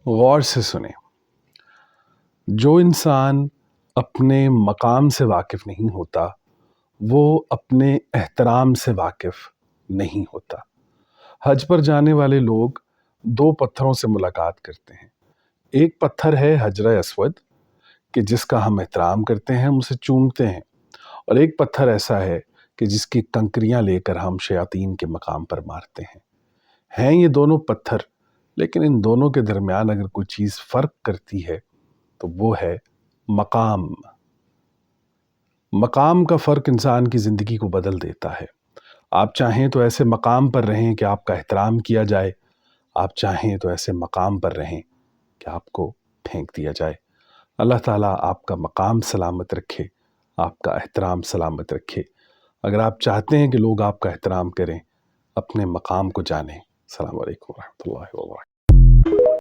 गौर से सुने। जो इंसान अपने मकाम से वाकिफ़ नहीं होता वो अपने एहतराम से वाकिफ़ नहीं होता। हज पर जाने वाले लोग दो पत्थरों से मुलाकात करते हैं। एक पत्थर है हजर अस्वद कि जिसका हम एहतराम करते हैं, हम उसे चूमते हैं, और एक पत्थर ऐसा है कि जिसकी कंकरियां लेकर हम शयातीन के मकाम पर मारते हैं ये दोनों पत्थर, लेकिन इन दोनों के दरमियान अगर कोई चीज़ फ़र्क करती है तो वो है मकाम। मकाम का फ़र्क इंसान की ज़िंदगी को बदल देता है। आप चाहें तो ऐसे मकाम पर रहें कि आपका एहतराम किया जाए, आप चाहें तो ऐसे मकाम पर रहें कि आपको फेंक दिया जाए। अल्लाह ताला आपका मकाम सलामत रखे, आपका एहतराम सलामत रखे। अगर आप चाहते हैं कि लोग आपका एहतराम करें, अपने मकाम को जानें। अस्सलाम वालेकुम रहमतुल्लाहि व बरकातहू।